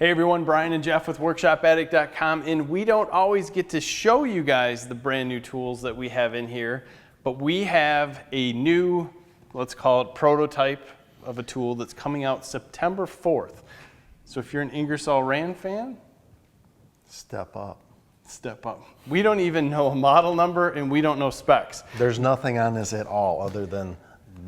Hey everyone, Brian and Jeff with WorkshopAddict.com, and we don't always get to show you guys the brand new tools that we have in here, but we have a new, let's call it prototype of a tool that's coming out September 4th. So if you're an Ingersoll Rand fan, step up. Step up. We don't even know a model number and we don't know specs. There's nothing on this at all other than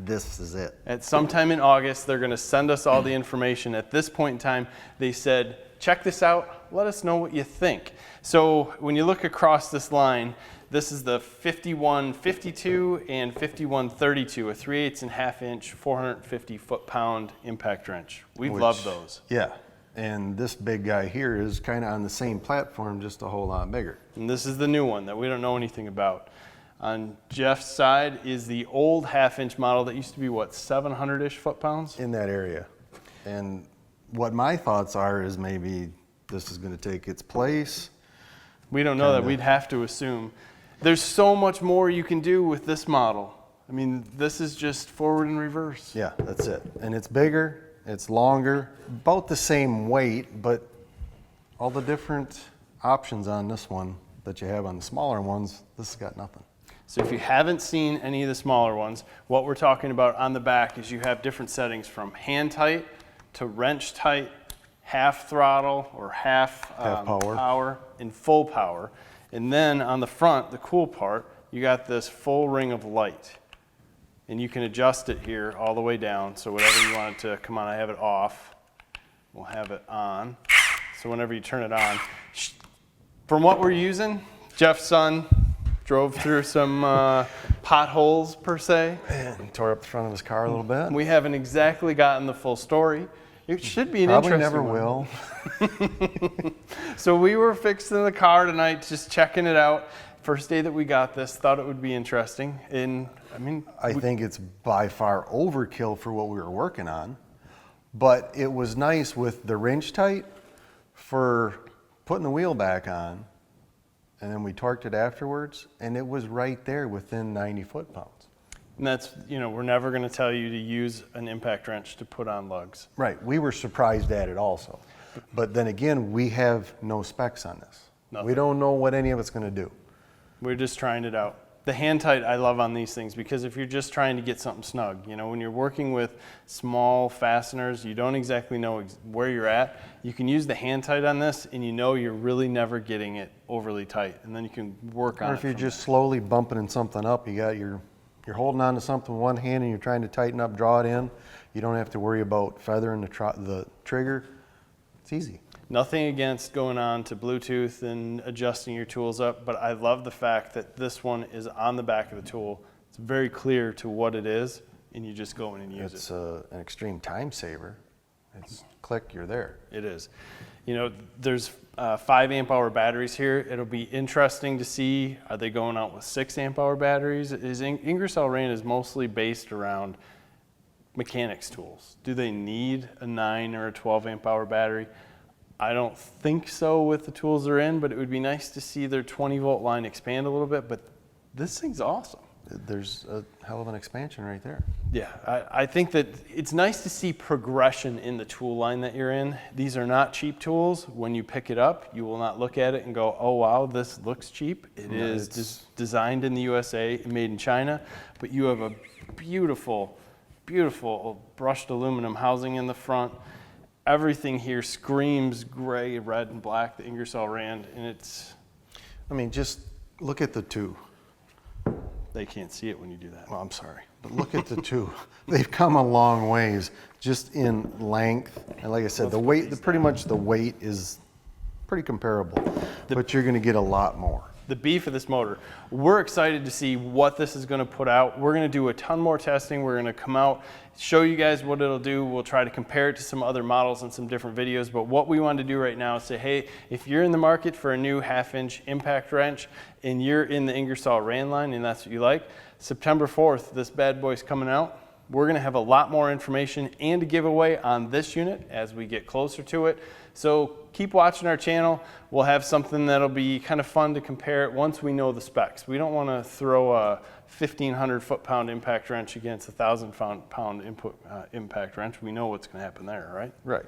this is it. At some time in August, they're going to send us all the information. At this point in time, they said, check this out, let us know what you think. So when you look across this line, this is the 5152 and 5132, a 3/8 and 1/2 inch, 450 foot-pound impact wrench. We love those. Yeah, and this big guy here is kind of on the same platform, just a whole lot bigger. And this is the new one that we don't know anything about. On Jeff's side is the old 1/2 inch model that used to be, what, 700-ish foot-pounds? In that area. And what my thoughts are is maybe this is going to take its place. We don't know that. We'd have to assume. There's so much more you can do with this model. I mean, this is just forward and reverse. Yeah, that's it. And it's bigger, it's longer, about the same weight, but all the different options on this one that you have on the smaller ones, this has got nothing. So if you haven't seen any of the smaller ones, what we're talking about on the back is you have different settings from hand tight to wrench tight, half throttle or half power and full power. And then on the front, the cool part, you got this full ring of light. And you can adjust it here all the way down. So whatever you want it to come on, I have it off. We'll have it on. So whenever you turn it on, from what we're using, Jeff's son drove through some potholes per se. And tore up the front of his car a little bit. We haven't exactly gotten the full story. It should be an Probably interesting never will. So we were fixing the car tonight, just checking it out. First day that we got this, thought it would be interesting. And I think it's by far overkill for what we were working on, but it was nice with the wrench tight for putting the wheel back on, and then we torqued it afterwards, and it was right there within 90 foot-pounds. And that's, we're never going to tell you to use an impact wrench to put on lugs. Right, we were surprised at it also. But then again, we have no specs on this. Nothing. We don't know what any of it's going to do. We're just trying it out. The hand tight I love on these things because if you're just trying to get something snug, when you're working with small fasteners, you don't exactly know where you're at. You can use the hand tight on this and you're really never getting it overly tight, and then you can work on it. Or if you're just slowly bumping something up, you're holding on to something with one hand and you're trying to tighten up, draw it in. You don't have to worry about feathering the trigger. It's easy. Nothing against going on to Bluetooth and adjusting your tools up, but I love the fact that this one is on the back of the tool. It's very clear to what it is, and you just go in and use it. It's an extreme time saver. It's click, you're there. It is. There's 5 amp hour batteries here. It'll be interesting to see, are they going out with 6 amp hour batteries? Ingersoll Rand is mostly based around mechanics tools. Do they need a 9 or a 12 amp hour battery? I don't think so with the tools they're in, but it would be nice to see their 20 volt line expand a little bit, but this thing's awesome. There's a hell of an expansion right there. Yeah, I think that it's nice to see progression in the tool line that you're in. These are not cheap tools. When you pick it up, you will not look at it and go, oh wow, this looks cheap. It is designed in the USA and made in China, but you have a beautiful, beautiful brushed aluminum housing in the front. Everything here screams gray, red, and black, the Ingersoll Rand, and it's... just look at the two. They can't see it when you do that. Well, I'm sorry, but look at the two. They've come a long ways just in length. And like I said, the weight, pretty much the weight is pretty comparable, but you're going to get a lot more. The beef of this motor. We're excited to see what this is going to put out. We're going to do a ton more testing. We're going to come out, show you guys what it'll do. We'll try to compare it to some other models and some different videos. But what we want to do right now is say, hey, if you're in the market for a new 1/2 inch impact wrench and you're in the Ingersoll Rand line and that's what you like, September 4th, this bad boy's coming out. We're going to have a lot more information and a giveaway on this unit as we get closer to it. So keep watching our channel. We'll have something that'll be kind of fun to compare it once we know the specs. We don't want to throw a 1,500 foot-pound impact wrench against a 1,000 pound impact wrench. We know what's going to happen there, right? Right.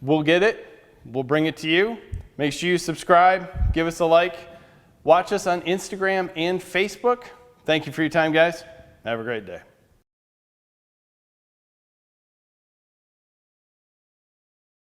We'll get it. we'll bring it to you. Make sure you subscribe, give us a like, watch us on Instagram and Facebook. Thank you for your time, guys. Have a great day.